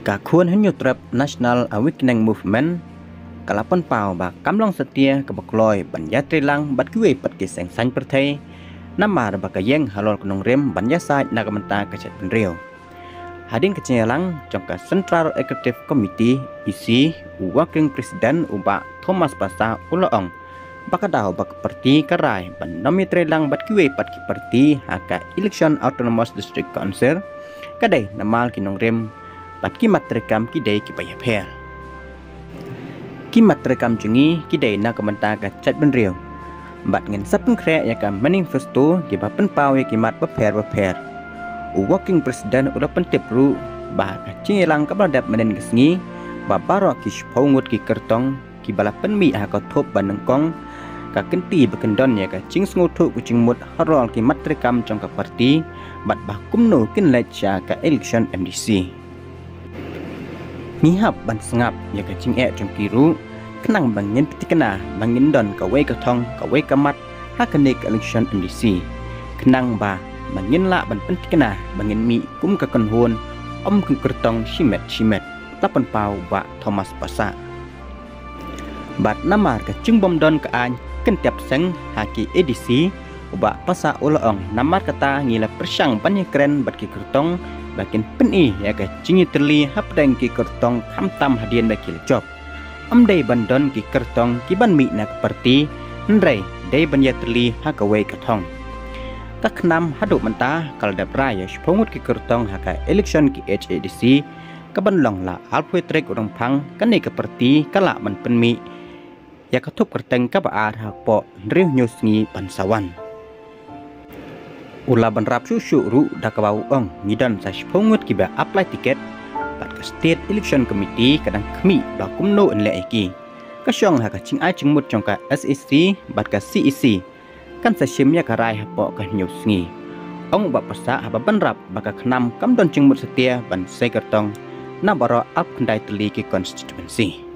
Cả khuôn hình như trập National Awakening Movement cả là phân bào và cắm long setia cả bậc lôi bản giá tri lăng bắt cứ bắt kỳ sáng xanh per thay nắm mà bậc cái giang halal nông rem bản giá sai nagamanta cái chặt bên riêu hadin cái chia lăng trong cả Central Executive Committee EC Working President Uba Thomas Pasa Uloong bậc đào bậc party cái rai bản nami tri lăng bắt cứ bắt kỳ party haka Election Autonomous District Council cái đây namal cái nông rem bắt kỳ mặt rekam kỳ day kỳ bayar pher kimat rekam jungi kidai na kamanta ka chat ben riu bat ngin sapun kre ya ka manifesto ki ba pen pau ya kimat ba pher working president ula pen tipru ba ka chingelang ka badap menen gesngi ba baro ki shpongut ki kertong ki bala pen mi ha ka thop ban kong ka kenti ba kendon ya ka ching sngu thu ku ching mut harol ki mat rekam trong ka parti bat ba kumno kin lecha ka election MDC ngihap ban sengap ya ka ching trong kiru kenang bangin pitikana bangin don ka we ka thong ka we ka mat ha kanik election MDC kenang ba bangin la ban pitikana bangin mi kum ka kon hon kun kertong shimet tapan pau ba Thomas Pasa bat namar ka chung bom don ka an ken tiap seng haki EDC ba Pasa Uloong namar kata ngila persang ban kren bat ki kertong bakin peni ya ka chingi terli hap dang ki kertong khamtam hadian baki job amdai bandon ki kertong ki ban mi nak parti ndrai dai banya terli ha ka wei ka thong tak nam hadu manta kal da praya shpongut ki kertong ha ka election ki HADC ka ban long la alphui trek urang phang kan ni ka parti kala ban penmi ya ka thup kerteng ka ba ar ha po riu nyusngi pansawan ula ban rap su ru da ka bau ong ngidan sa shpongut ki ba apply ticket pat ka state election committee kadang khmi ba kumno en le ki ka shong ha ka ching ai ching mut chong ka SEC bat ka CEC kan sa shim ya ka rai ha po ka nyus ngi ong ba pasa ha ba ban rap ba ka khnam kam don ching mut setia ban sai kartong na baro ap khandai tli ki constituency